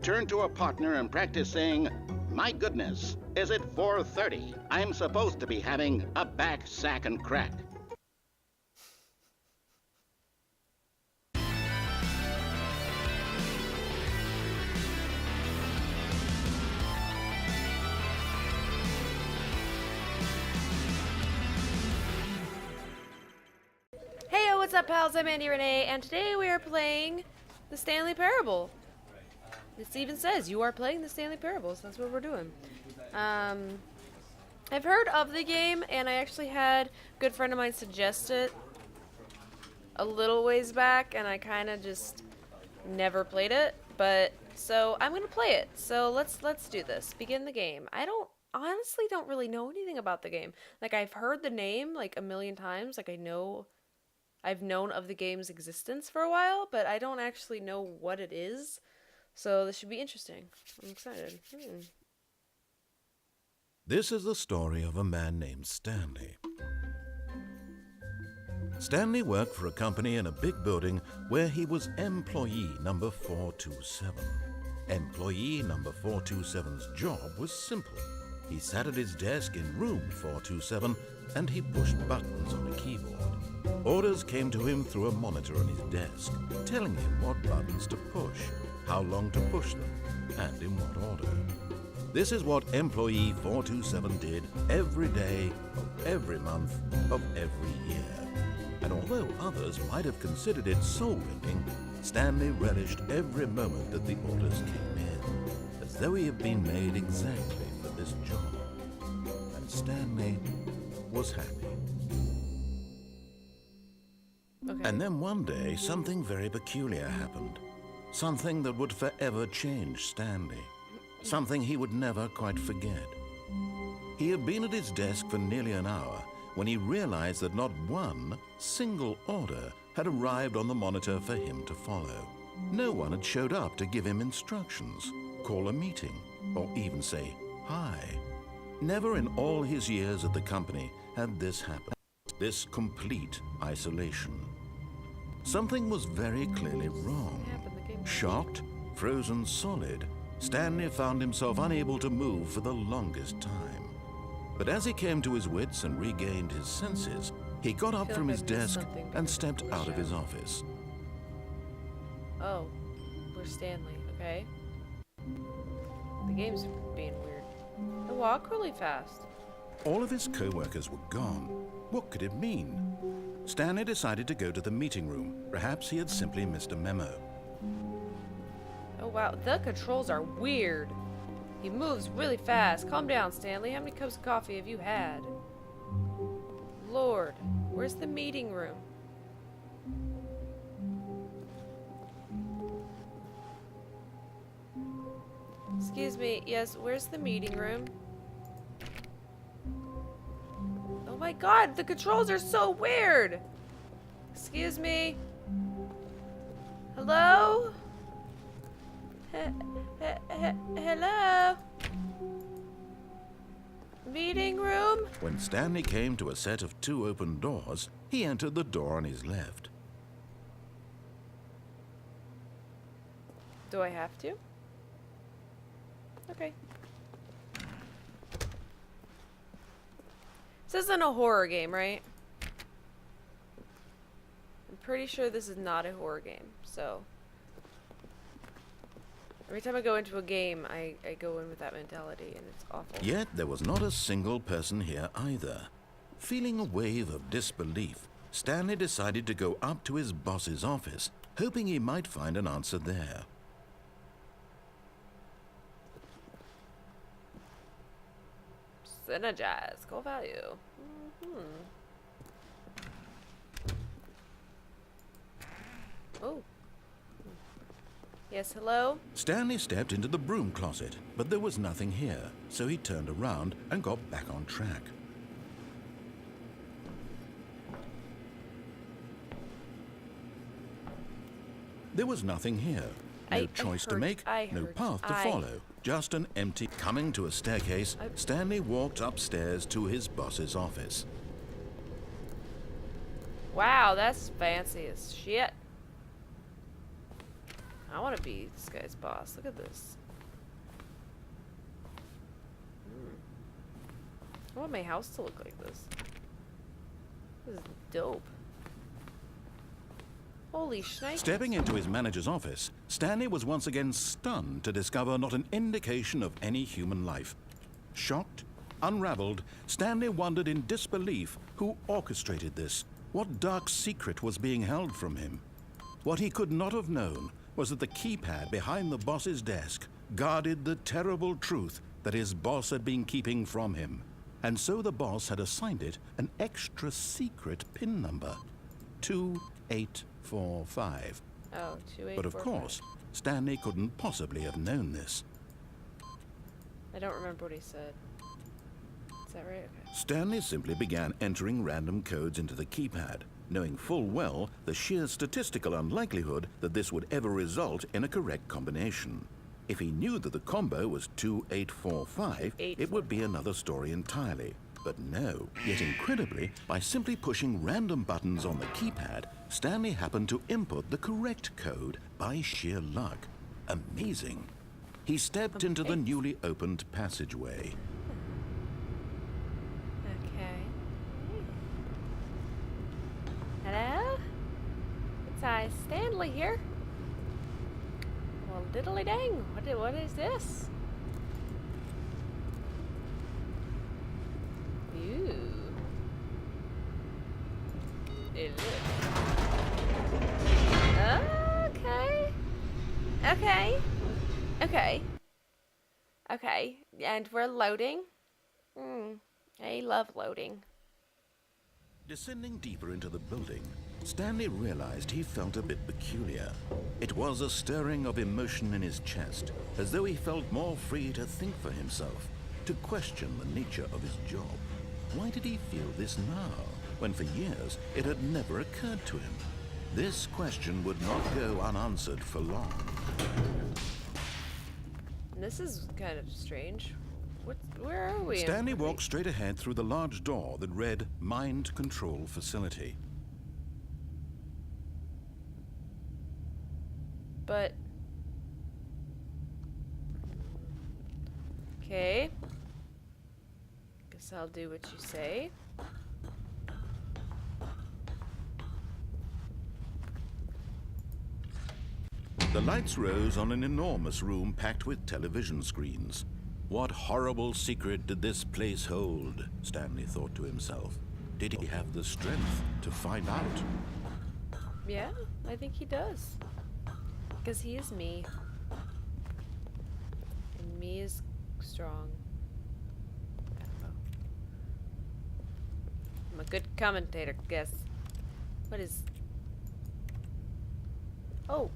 turn to a partner and practice saying, "My goodness, is it 4:30? I'm supposed to be having a back, sack, and crack." Hey, what's up, pals? I'm Andy Renee, and today we are playing the Stanley Parable. It even says you are playing the Stanley Parable, so that's what we're doing. I've heard of the game, and I actually had a good friend of mine suggest it a little ways back, and I kind of just never played it. But so I'm gonna play it. So let's do this. Begin the game. I honestly don't really know anything about the game. Like, I've heard the name like a million times. Like, I've known of the game's existence for a while, but I don't actually know what it is. So this should be interesting. I'm excited. This is the story of a man named Stanley. Stanley worked for a company in a big building where he was employee number 427. Employee number 427's job was simple. He sat at his desk in room 427 and he pushed buttons on a keyboard. Orders came to him through a monitor on his desk, telling him what buttons to push, how long to push them, and in what order. This is what employee 427 did every day of every month of every year. And although others might have considered it soul-rending, Stanley relished every moment that the orders came in, as though he had been made exactly for this job. And Stanley was happy. Okay. And then one day, something very peculiar happened. Something that would forever change Stanley. Something he would never quite forget. He had been at his desk for nearly an hour when he realized that not one single order had arrived on the monitor for him to follow. No one had showed up to give him instructions, call a meeting, or even say hi. Never in all his years at the company had this happened. This complete isolation. Something was very clearly wrong. Shocked, frozen solid, Stanley found himself unable to move for the longest time. But as he came to his wits and regained his senses, he got up from his desk and stepped out of his office. Oh, we're Stanley, okay? The game's being weird. I walk really fast. All of his co-workers were gone. What could it mean? Stanley decided to go to the meeting room. Perhaps he had simply missed a memo. Oh wow, the controls are weird. He moves really fast. Calm down, Stanley. How many cups of coffee have you had? Lord, where's the meeting room? Excuse me, yes, where's the meeting room? Oh my god, the controls are so weird! Excuse me? Hello? Hello? Meeting room? When Stanley came to a set of 2 open doors, he entered the door on his left. Do I have to? Okay. This isn't a horror game, right? I'm pretty sure this is not a horror game, so... Every time I go into a game, I go in with that mentality, and it's awful. Yet there was not a single person here either. Feeling a wave of disbelief, Stanley decided to go up to his boss's office, hoping he might find an answer there. Synergize. Core value. Oh. Yes, hello? Stanley stepped into the broom closet, but there was nothing here, so he turned around and got back on track. There was nothing here. No choice to make, no path to follow. Just an empty... Coming to a staircase, Stanley walked upstairs to his boss's office. Wow, that's fancy as shit. I want to be this guy's boss. Look at this. I want my house to look like this. This is dope. Holy shnikes. Stepping into his manager's office, Stanley was once again stunned to discover not an indication of any human life. Shocked, unraveled, Stanley wondered in disbelief who orchestrated this. What dark secret was being held from him? What he could not have known was that the keypad behind the boss's desk guarded the terrible truth that his boss had been keeping from him. And so the boss had assigned it an extra secret PIN number, 2845. Oh, 2845. But of course, Stanley couldn't possibly have known this. I don't remember what he said. Is that right? Okay. Stanley simply began entering random codes into the keypad, knowing full well the sheer statistical unlikelihood that this would ever result in a correct combination. If he knew that the combo was 2845, it would be another story entirely. But no. Yet incredibly, by simply pushing random buttons on the keypad, Stanley happened to input the correct code by sheer luck. Amazing. He stepped into the newly opened passageway. Okay. Hello? It's Stanley here. Well, diddly dang, what is this? Ew. It is. Okay. Okay. Okay. Okay. And we're loading. I love loading. Descending deeper into the building, Stanley realized he felt a bit peculiar. It was a stirring of emotion in his chest, as though he felt more free to think for himself, to question the nature of his job. Why did he feel this now, when for years it had never occurred to him? This question would not go unanswered for long. This is kind of strange. Where are we? Stanley walked straight ahead through the large door that read Mind Control Facility. But... okay. Guess I'll do what you say. The lights rose on an enormous room packed with television screens. What horrible secret did this place hold? Stanley thought to himself. Did he have the strength to find out? Yeah, I think he does. Because he is me. And me is strong. I don't know. I'm a good commentator, guess. What is... oh,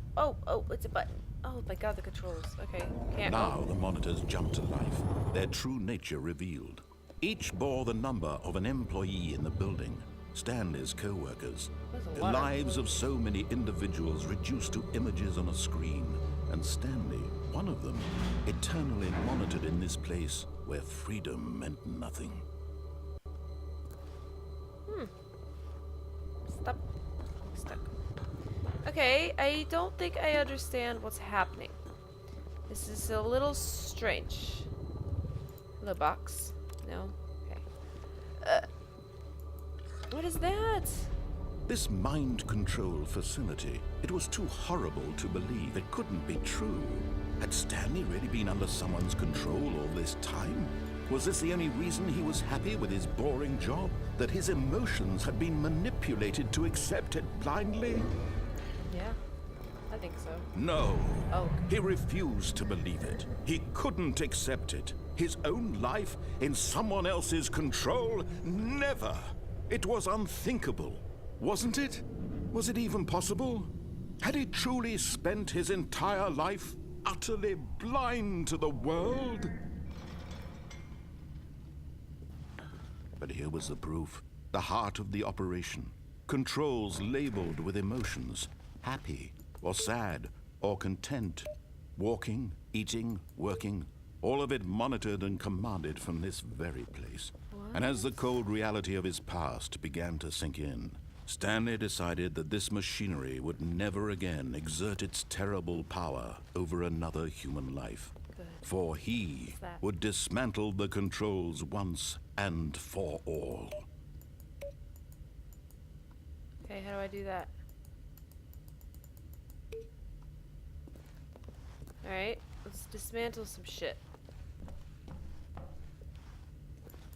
it's a button. Oh my god, the controls. Okay, can't... Now the monitors jumped to life, their true nature revealed. Each bore the number of an employee in the building, Stanley's co-workers. The lives of so many individuals reduced to images on a screen, and Stanley, one of them, eternally monitored in this place where freedom meant nothing. Stop. Stuck. Okay, I don't think I understand what's happening. This is a little strange. The box? No? Okay. What is that? This mind control facility, it was too horrible to believe. It couldn't be true. Had Stanley really been under someone's control all this time? Was this the only reason he was happy with his boring job? That his emotions had been manipulated to accept it blindly? Yeah, I think so. No. Oh. He refused to believe it. He couldn't accept it. His own life in someone else's control? Never. It was unthinkable. Wasn't it? Was it even possible? Had he truly spent his entire life utterly blind to the world? But here was the proof. The heart of the operation. Controls labeled with emotions. Happy, or sad, or content. Walking, eating, working. All of it monitored and commanded from this very place. What? And as the cold reality of his past began to sink in, Stanley decided that this machinery would never again exert its terrible power over another human life. Good. For he would dismantle the controls once and for all. Okay, how do I do that? Alright, let's dismantle some shit.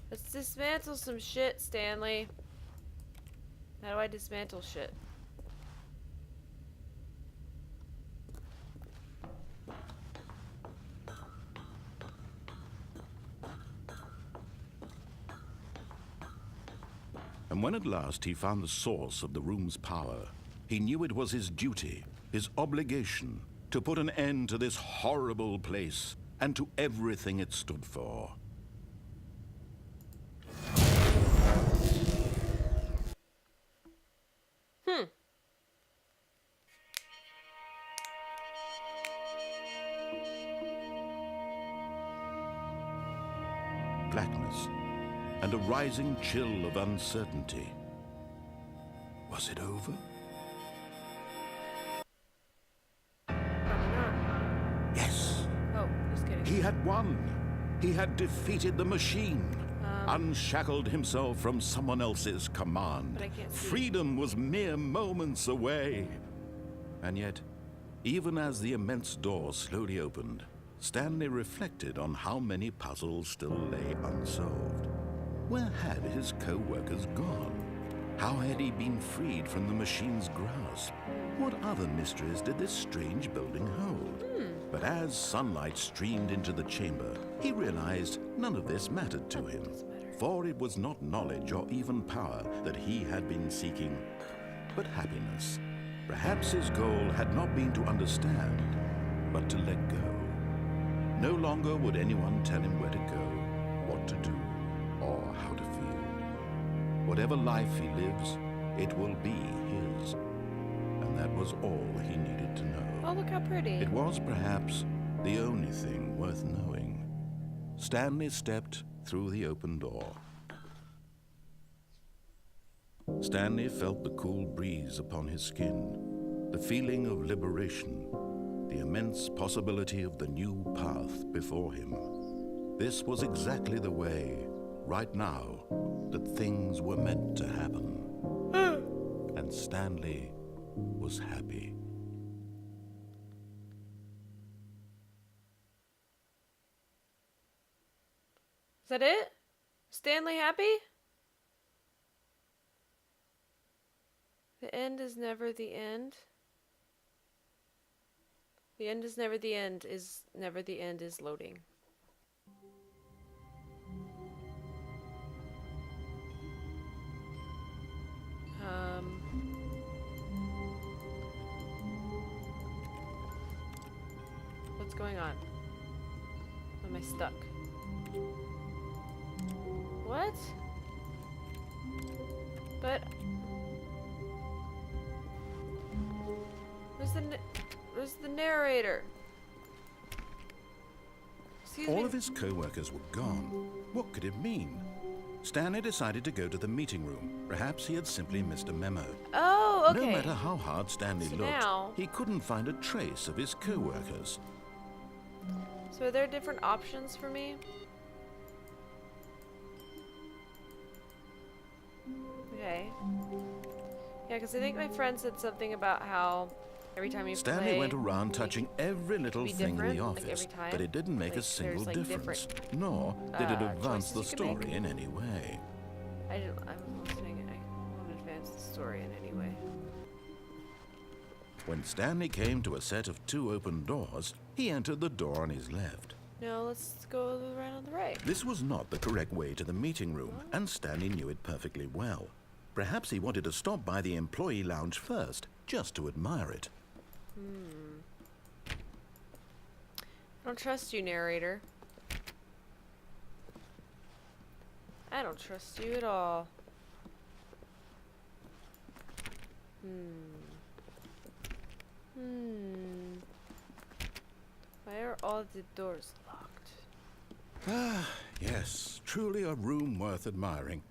Let's dismantle some shit, Stanley. How do I dismantle shit? And when at last he found the source of the room's power, he knew it was his duty, his obligation, to put an end to this horrible place and to everything it stood for. Blackness and a rising chill of uncertainty. Was it over? Probably not. Yes. Oh, just kidding. He had won. He had defeated the machine. Unshackled himself from someone else's command. But I can't see. Freedom was mere moments away. And yet, even as the immense door slowly opened, Stanley reflected on how many puzzles still lay unsolved. Where had his co-workers gone? How had he been freed from the machine's grasp? What other mysteries did this strange building hold? But as sunlight streamed into the chamber, he realized none of this mattered to him. For it was not knowledge or even power that he had been seeking, but happiness. Perhaps his goal had not been to understand, but to let go. No longer would anyone tell him where to go, what to do, or how to feel. Whatever life he lives, it will be his. And that was all he needed to know. Oh, look how pretty. It was perhaps the only thing worth knowing. Stanley stepped through the open door. Stanley felt the cool breeze upon his skin, the feeling of liberation, the immense possibility of the new path before him. This was exactly the way, right now, that things were meant to happen. And Stanley was happy. Is that it? Stanley happy? The end is never the end. The end is never the end is never the end is loading. What's going on? Am I stuck? What? But where's the narrator? Excuse me. All of his co-workers were gone. What could it mean? Stanley decided to go to the meeting room. Perhaps he had simply missed a memo. Oh, okay. No matter how hard Stanley So looked, now- he couldn't find a trace of his co-workers. So are there different options for me? Okay. Yeah, because I think my friend said something about how every time you Stanley play, went around touching every little be thing in different, the like, office, every time. but it didn't make a Like, single there's, like, difference, different, nor did it advance the choices you can make. story in any way. I was listening and I won't advance the story in any way. When Stanley came to a set of 2 open doors, he entered the door on his left. No, let's go around on the right. This was not the correct way to the meeting room, and Stanley knew it perfectly well. Perhaps he wanted to stop by the employee lounge first, just to admire it. I don't trust you, narrator. I don't trust you at all. Why are all the doors locked? Ah, yes, truly a room worth admiring.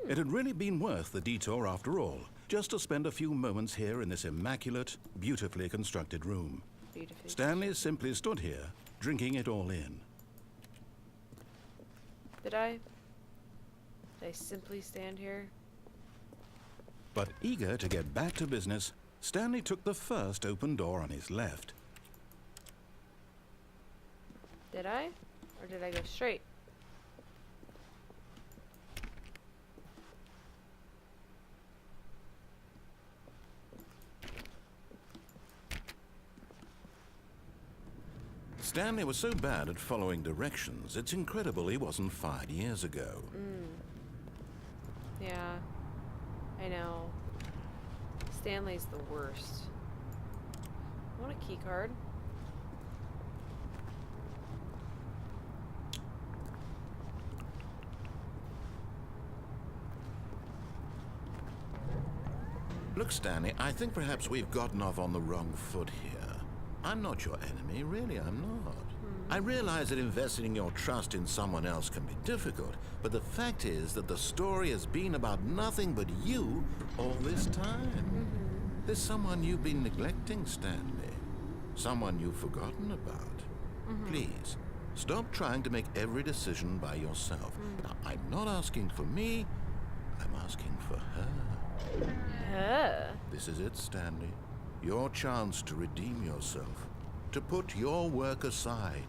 It had really been worth the detour after all, just to spend a few moments here in this immaculate, beautifully constructed room. Beautiful. Stanley simply stood here, drinking it all in. Did I simply stand here? But eager to get back to business, Stanley took the first open door on his left. Did I? Or did I go straight? Stanley was so bad at following directions, it's incredible he wasn't fired years ago. Yeah, I know. Stanley's the worst. I want a key card. Look, Stanley, I think perhaps we've gotten off on the wrong foot here. I'm not your enemy, really, I'm not. I realize that investing your trust in someone else can be difficult, but the fact is that the story has been about nothing but you all this time. There's someone you've been neglecting, Stanley. Someone you've forgotten about. Please, stop trying to make every decision by yourself. Now, I'm not asking for me, I'm asking for her. This is it, Stanley. Your chance to redeem yourself, to put your work aside,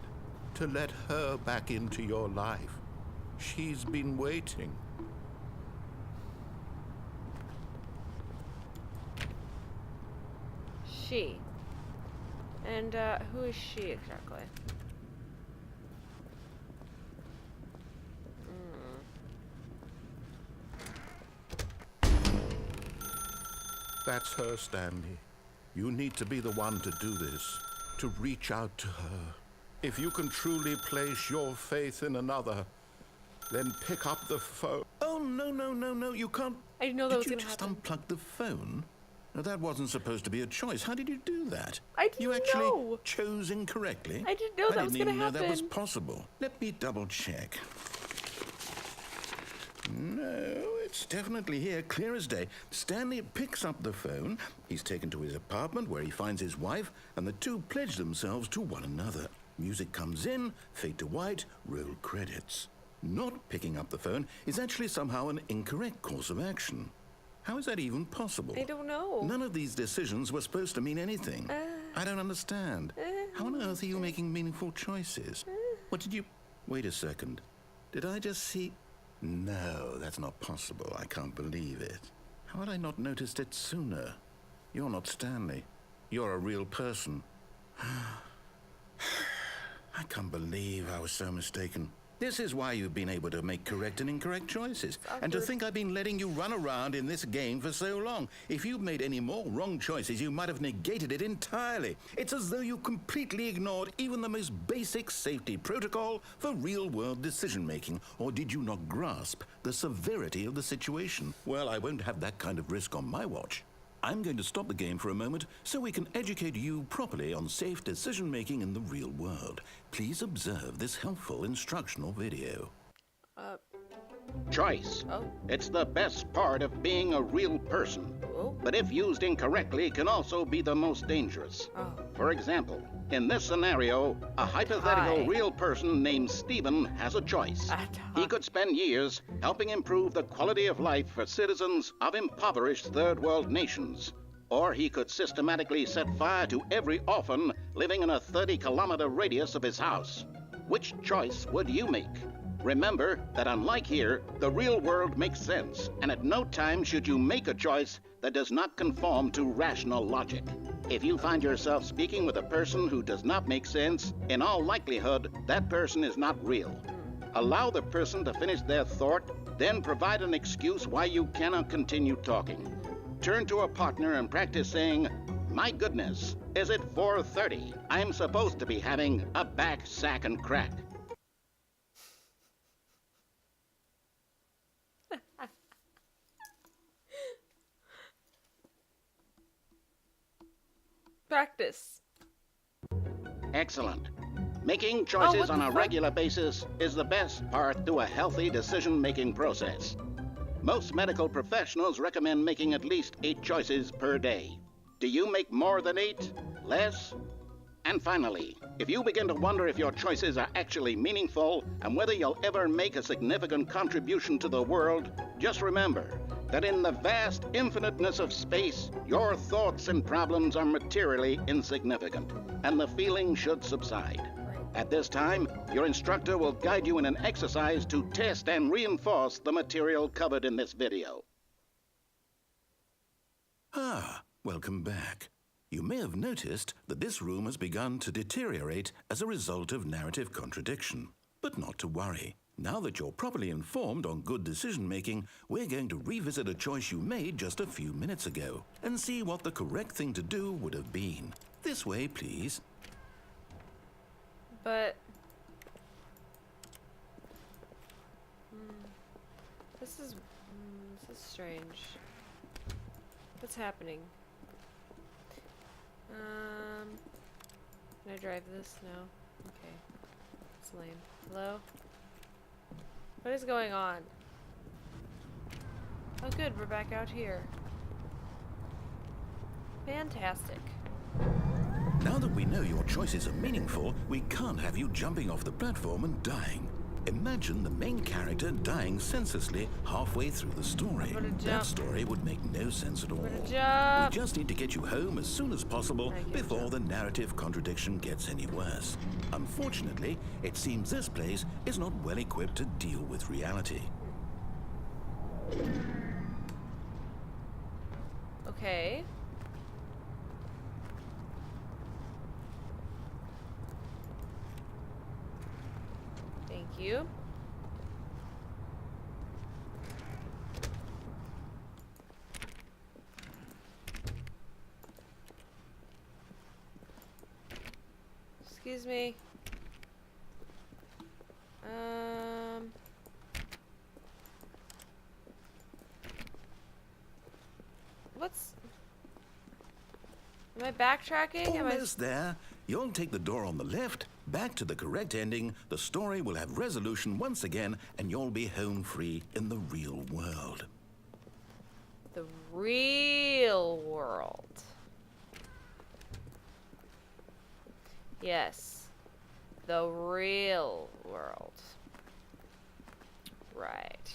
to let her back into your life. She's been waiting. She. And who is she exactly? That's her, Stanley. You need to be the one to do this, to reach out to her. If you can truly place your faith in another, then pick up the phone. Oh, no, you can't. I didn't know that was Did gonna you just happen. unplug the phone? No, that wasn't supposed to be a choice. How did you do that? I didn't You actually know. chose incorrectly? I didn't know that was didn't gonna even know that was happen. possible. Let me double check. No, it's definitely here, clear as day. Stanley picks up the phone. He's taken to his apartment where he finds his wife, and the two pledge themselves to one another. Music comes in, fade to white, roll credits. Not picking up the phone is actually somehow an incorrect course of action. How is that even possible? I don't know. None of these decisions were supposed to mean anything. I don't understand. How on earth are you making meaningful choices? What did you... Wait a second. Did I just see... No, that's not possible. I can't believe it. How had I not noticed it sooner? You're not Stanley. You're a real person. I can't believe I was so mistaken. This is why you've been able to make correct and incorrect choices. And to think I've been letting you run around in this game for so long. If you'd made any more wrong choices, you might have negated it entirely. It's as though you completely ignored even the most basic safety protocol for real-world decision-making. Or did you not grasp the severity of the situation? Well, I won't have that kind of risk on my watch. I'm going to stop the game for a moment so we can educate you properly on safe decision-making in the real world. Please observe this helpful instructional video. Choice. Oh. It's the best part of being a real person. Oh. But if used incorrectly, can also be the most dangerous. Oh. For example, in this scenario, a hypothetical Hi. real person named Stephen has a choice. He could spend years helping improve the quality of life for citizens of impoverished third world nations. Or he could systematically set fire to every orphan living in a 30-kilometer radius of his house. Which choice would you make? Remember that unlike here, the real world makes sense, and at no time should you make a choice that does not conform to rational logic. If you find yourself speaking with a person who does not make sense, in all likelihood, that person is not real. Allow the person to finish their thought, then provide an excuse why you cannot continue talking. Turn to a partner and practice saying, "My goodness, is it 4:30? I'm supposed to be having a back, sack, and crack." Practice. Excellent. Making choices what on the a fuck? regular basis is the best part to a healthy decision-making process. Most medical professionals recommend making at least 8 choices per day. Do you make more than 8? Less? And finally, if you begin to wonder if your choices are actually meaningful and whether you'll ever make a significant contribution to the world, just remember that in the vast infiniteness of space, your thoughts and problems are materially insignificant, and the feeling should subside. At this time, your instructor will guide you in an exercise to test and reinforce the material covered in this video. Ah, welcome back. You may have noticed that this room has begun to deteriorate as a result of narrative contradiction. But not to worry. Now that you're properly informed on good decision-making, we're going to revisit a choice you made just a few minutes ago and see what the correct thing to do would have been. This way, please. But... This is strange. What's happening? Can I drive this? No? Okay. It's lame. Hello? What is going on? Oh good, we're back out here. Fantastic. Now that we know your choices are meaningful, we can't have you jumping off the platform and dying. Imagine the main character dying senselessly halfway through the story. That story would make no sense at all. We just need to get you home as soon as possible before the narrative contradiction gets any worse. Unfortunately, it seems this place is not well equipped to deal with reality. Okay. Thank you. Excuse me. Am I backtracking? Almost there. You'll take the door on the left, back to the correct ending, the story will have resolution once again, and you'll be home free in the real world. The real world. Yes. The real world. Right.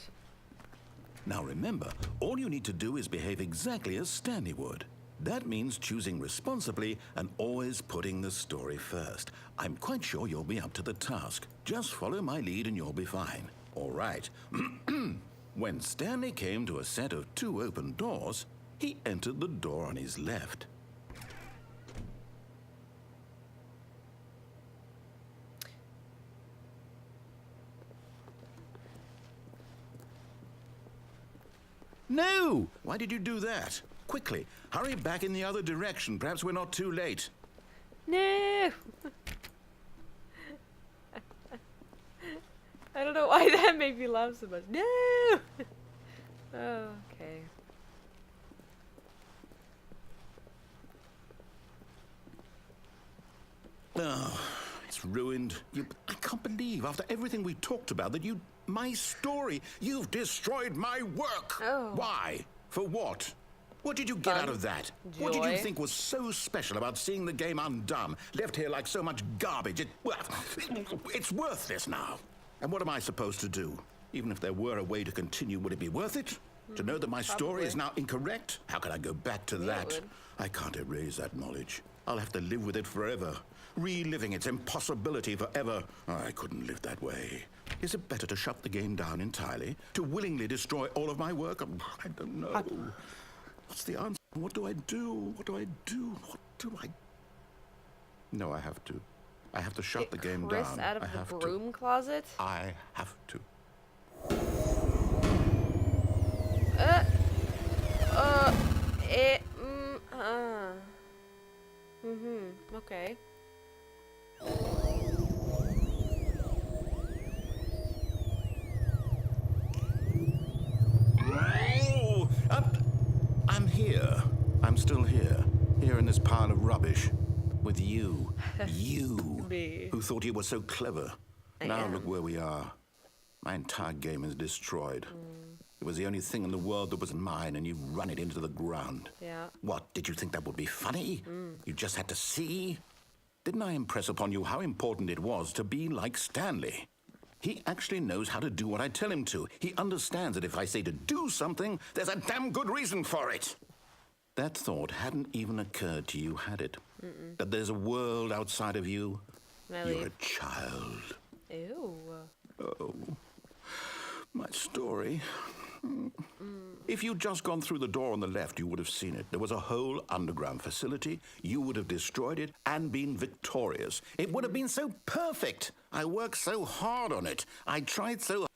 Now remember, all you need to do is behave exactly as Stanley would. That means choosing responsibly and always putting the story first. I'm quite sure you'll be up to the task. Just follow my lead and you'll be fine. All right. When Stanley came to a set of 2 open doors, he entered the door on his left. No! Why did you do that? Quickly, hurry back in the other direction. Perhaps we're not too late. No! I don't know why that made me laugh so much. No! Oh, okay. Oh, it's ruined. I can't believe, after everything we talked about, that my story, you've destroyed my work. Oh. Why? For what? What did you get out of that? Joy. What did you think was so special about seeing the game undone, left here like so much garbage? It's worthless now. And what am I supposed to do? Even if there were a way to continue, would it be worth it? To know that my story is now incorrect? How can I go back to that? I can't erase that knowledge. I'll have to live with it forever, reliving its impossibility forever. I couldn't live that way. Is it better to shut the game down entirely? To willingly destroy all of my work? I don't know. What's the answer? What do I do? What do I do? What do I... No, I have to. I have to shut the game Chris down. out of the broom closet? I have to. Okay. Oh, I'm here. I'm still here. Here in this pile of rubbish. With you. You. Me. Who thought you were so clever. Now look where we are. My entire game is destroyed. It was the only thing in the world that was mine, and you run it into the ground. Yeah. What, did you think that would be funny? You just had to see? Didn't I impress upon you how important it was to be like Stanley? He actually knows how to do what I tell him to. He understands that if I say to do something, there's a damn good reason for it. That thought hadn't even occurred to you, had it? That there's a world outside of you? You're a child. Ew. Oh, my story. If you'd just gone through the door on the left, you would have seen it. There was a whole underground facility. You would have destroyed it and been victorious. It would have been so perfect. I worked so hard on it. I tried so hard.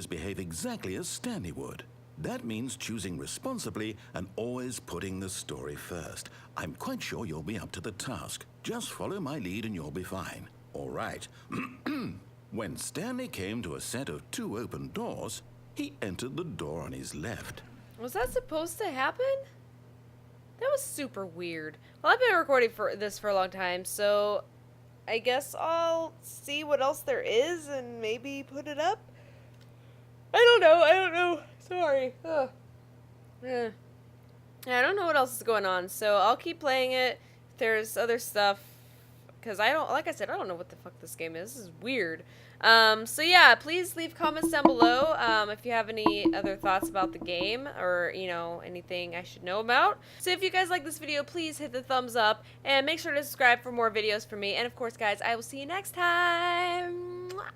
Behave exactly as Stanley would. That means choosing responsibly and always putting the story first. I'm quite sure you'll be up to the task. Just follow my lead and you'll be fine. All right. When Stanley came to a set of 2 open doors, he entered the door on his left. Was that supposed to happen? That was super weird. Well, I've been recording this for a long time, so I guess I'll see what else there is and maybe put it up. I don't know. Sorry. Ugh. Yeah, I don't know what else is going on, so I'll keep playing it. If there's other stuff, because like I said, I don't know what the fuck this game is. This is weird. So yeah, please leave comments down below if you have any other thoughts about the game or, you know, anything I should know about. So if you guys like this video, please hit the thumbs up and make sure to subscribe for more videos from me. And of course, guys, I will see you next time. Mwah.